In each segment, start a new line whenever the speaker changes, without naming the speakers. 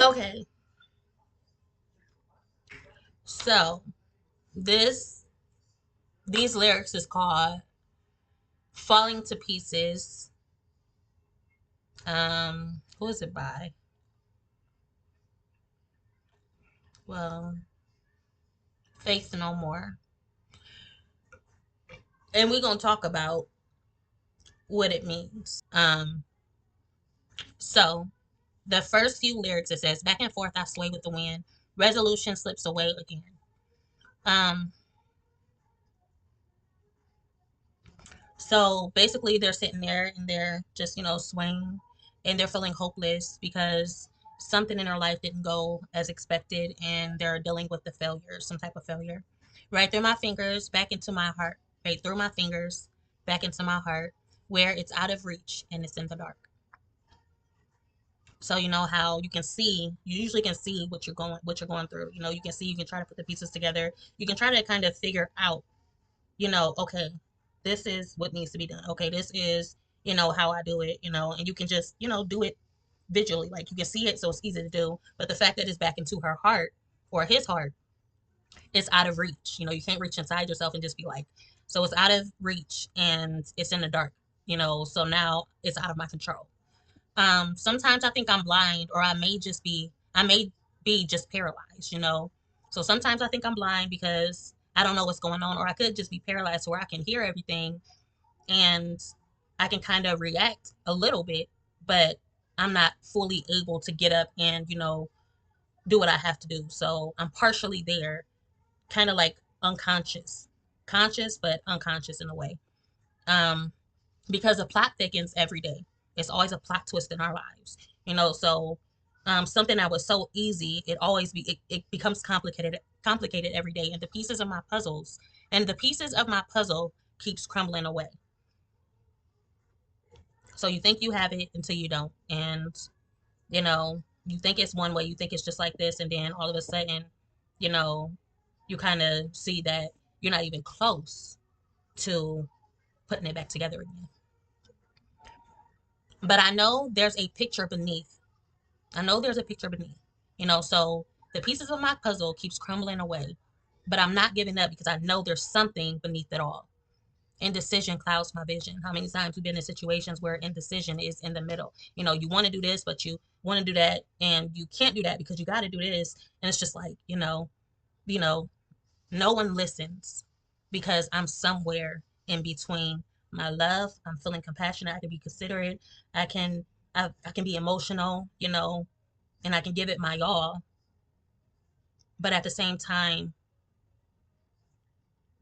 Okay, so this these lyrics is called "Falling to Pieces." Who is it by? Well, Faith No More, and we're gonna talk about what it means. So the first few lyrics it says, "Back and forth I sway with the wind, resolution slips away again." Um, So basically, they're sitting there and they're just, swaying, and they're feeling hopeless because something in their life didn't go as expected and they're dealing with the failure, some type of failure. Right through my fingers, back into my heart. Right through my fingers, back into my heart, where it's out of reach and it's in the dark. So you know how you usually can see what you're going through. You can see, you can try to put the pieces together. You can try to kind of figure out, okay, this is what needs to be done. Okay, this is, how I do it, and you can just, do it visually. Like you can see it, so it's easy to do. But the fact that it's back into her heart or his heart, it's out of reach. You can't reach inside yourself and just be like, so it's out of reach and it's in the dark, so now it's out of my control. Sometimes I think I'm blind, or I may be just paralyzed, So sometimes I think I'm blind because I don't know what's going on, or I could just be paralyzed where I can hear everything and I can kind of react a little bit, but I'm not fully able to get up and, do what I have to do. So I'm partially there, kind of like unconscious, conscious, but unconscious in a way. Um, because the plot thickens every day. It's always a plot twist in our lives, So something that was so easy, it becomes complicated every day. And the pieces of my puzzle keeps crumbling away. So you think you have it until you don't, and you think it's one way, you think it's just like this, and then all of a sudden, you know, you kind of see that you're not even close to putting it back together again. But I know there's a picture beneath. I know there's a picture beneath. So the pieces of my puzzle keeps crumbling away, but I'm not giving up because I know there's something beneath it all. Indecision clouds my vision. How many times we've been in situations where indecision is in the middle? You want to do this, but you want to do that, and you can't do that because you got to do this, and it's just like, you know, no one listens because I'm somewhere in between. My love, I'm feeling compassionate. I can be considerate. I can, I can be emotional, and I can give it my all. But at the same time,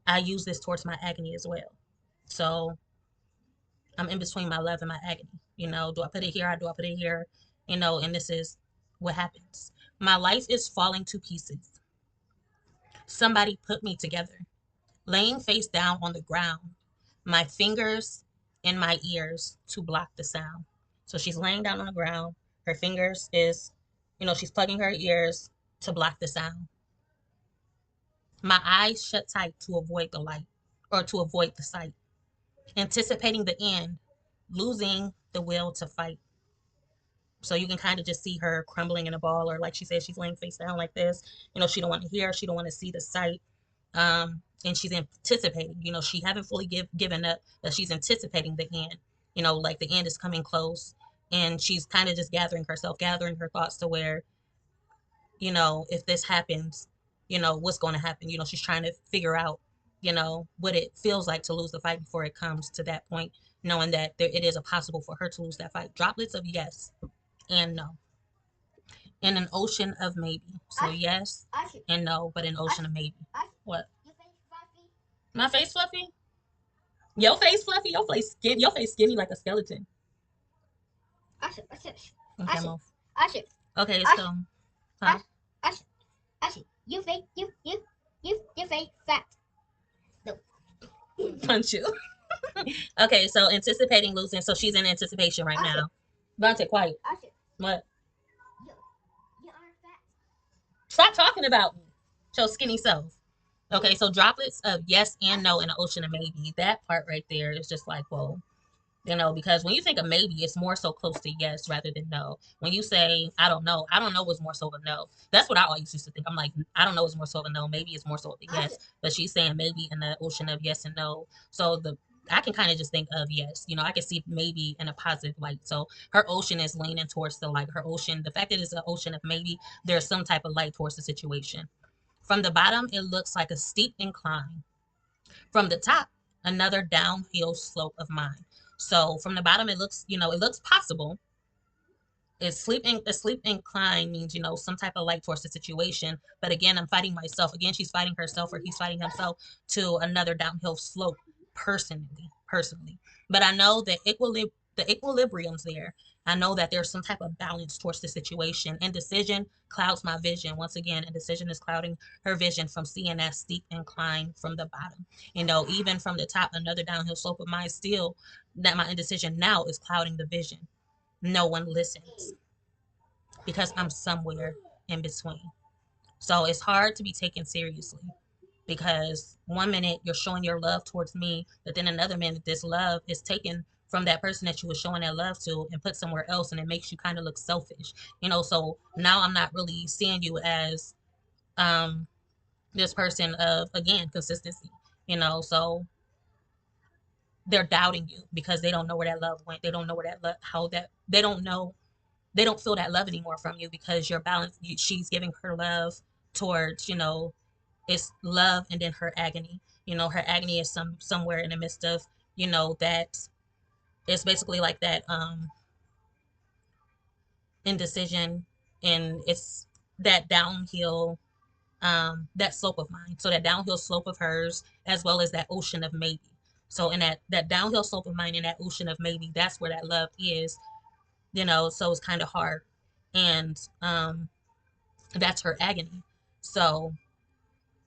I use this towards my agony as well. So I'm in between my love and my agony. Do I put it here or do I put it here? And this is what happens. My life is falling to pieces. Somebody put me together, laying face down on the ground, my fingers in my ears to block the sound. So she's laying down on the ground. Her fingers is, she's plugging her ears to block the sound. My eyes shut tight to avoid the light or to avoid the sight, anticipating the end, losing the will to fight. So you can kind of just see her crumbling in a ball, or like she said, she's laying face down like this. She don't want to hear, she don't want to see the sight. And she's anticipating, she haven't fully given up, but she's anticipating the end, like the end is coming close. And she's kind of just gathering herself, gathering her thoughts to where, if this happens, what's going to happen. She's trying to figure out, what it feels like to lose the fight before it comes to that point, knowing that it is a possible for her to lose that fight. Droplets of yes and no in an ocean of maybe. So yes and no, but an ocean of maybe. What? My face fluffy? Your face fluffy? Your face skinny like a skeleton. Okay, move. Okay, so huh? Punch you. Okay, so anticipating losing. So she's in anticipation right now. Vontae, quiet. What? Stop talking about me. Show skinny self. Okay, so droplets of yes and no in an ocean of maybe. That part right there is just like, whoa. Because when you think of maybe, it's more so close to yes rather than no. When you say, I don't know was more so of a no. That's what I always used to think. I'm like, I don't know is more so of a no. Maybe it's more so of a yes. But she's saying maybe in the ocean of yes and no. So I can kind of just think of yes. I can see maybe in a positive light. So her ocean is leaning towards the light. Her ocean, the fact that it's an ocean of maybe, there's some type of light towards the situation. From the bottom, it looks like a steep incline. From the top, another downhill slope of mine. So from the bottom, it looks, it looks possible. A sleep incline means, some type of light towards the situation. But again, I'm fighting myself. Again, she's fighting herself, or he's fighting himself to another downhill slope personally. But I know that the equilibrium's there. I know that there's some type of balance towards the situation. Indecision clouds my vision. Once again, indecision is clouding her vision from seeing that steep incline from the bottom. Even from the top, another downhill slope of mine, still that my indecision now is clouding the vision. No one listens because I'm somewhere in between. So it's hard to be taken seriously, because one minute you're showing your love towards me, but then another minute this love is taken from that person that you were showing that love to and put somewhere else, and it makes you kind of look selfish. So now I'm not really seeing you as this person of, again, consistency. So they're doubting you because they don't know where that love went. They don't know where that love, how that, they don't feel that love anymore from you, because your balance, she's giving her love towards, it's love, and then her agony. Her agony is somewhere in the midst of, that it's basically like that indecision, and it's that downhill, that slope of mine. So that downhill slope of hers, as well as that ocean of maybe. So in that downhill slope of mine and that ocean of maybe, that's where that love is, so it's kind of hard. And that's her agony. So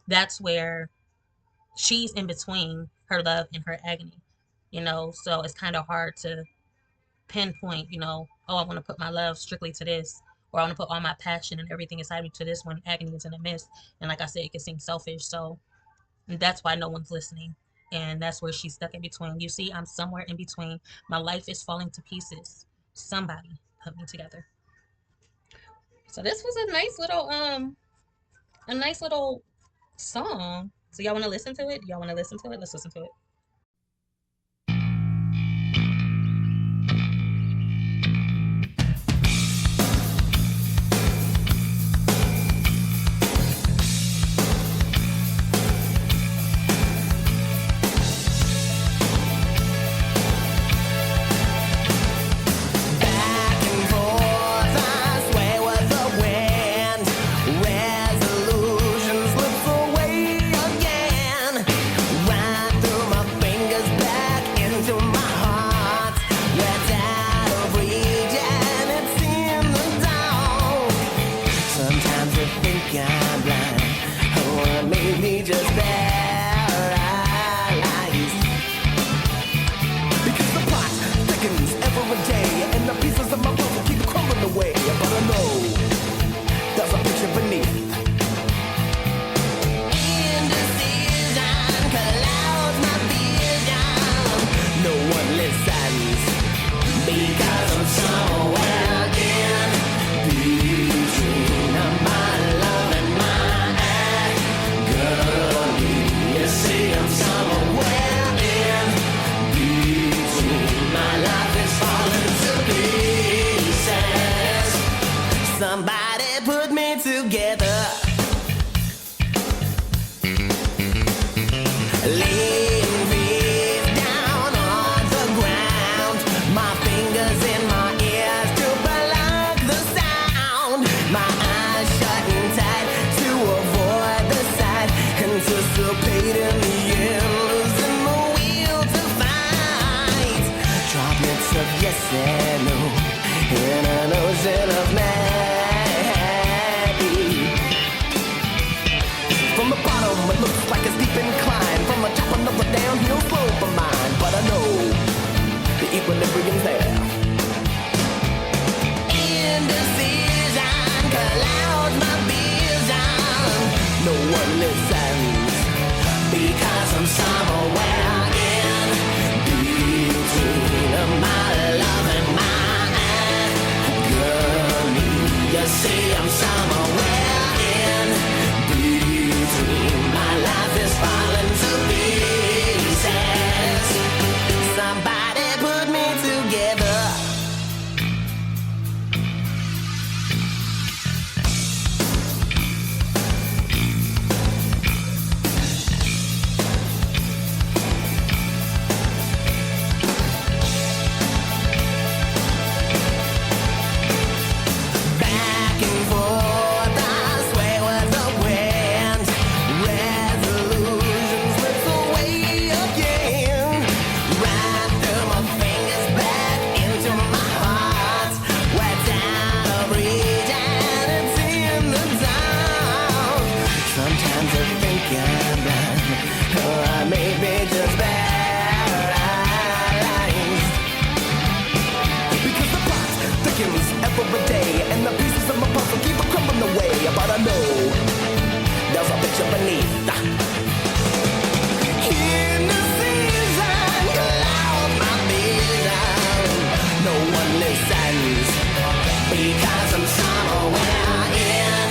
that's where she's in between her love and her agony, so it's kind of hard to pinpoint, oh, I want to put my love strictly to this, or I want to put all my passion and everything inside me to this, when agony is in the midst. And like I said, it can seem selfish. So that's why no one's listening. And that's where she's stuck in between. You see, I'm somewhere in between. My life is falling to pieces. Somebody put me together. So this was a nice little song. So y'all want to listen to it? Y'all want to listen to it? Let's listen to it.
yes and no in an ocean of maybe. see I'm somewhere in between. My life is falling to pieces. Somebody put me together. Back and forth, I sway with the wind. Resolutions slips away again. Right through my fingers, back into my heart. We're down of reach and it's in the dark. Sometimes I think I'm blind, or I may be just paralyzed. Because the plot thickens every day, and the pieces of my puzzle keep on crumbling away. But I know there's a picture beneath. In the season, cloud my vision. No one listens because I'm somewhere in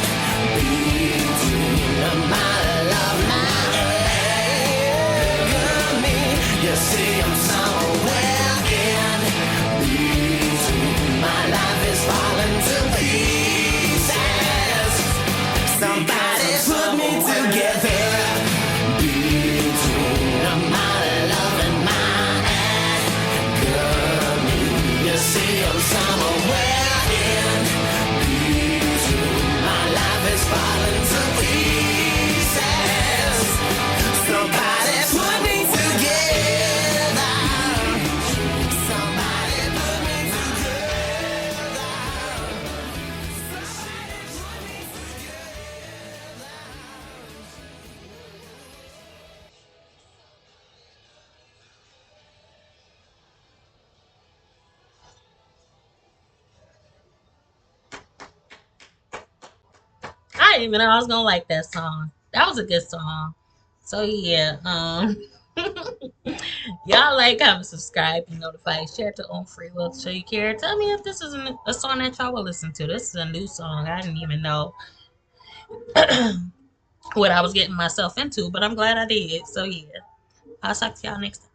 between my love, my agony. You see, I'm somewhere in between. My life is falling to pieces. Somebody put me together between my love and my agony. You see, I'm somewhere in between. My life is falling to pieces. Somebody put me together. Somebody put me together.
I didn't even know I was gonna like that song. That was a good song. So yeah, y'all like, comment, subscribe, be notified, share it to own free will to show you care. Tell me if this is a song that y'all will listen to. This is a new song. I didn't even know what I was getting myself into, but I'm glad I did. So yeah, I'll talk to y'all next time.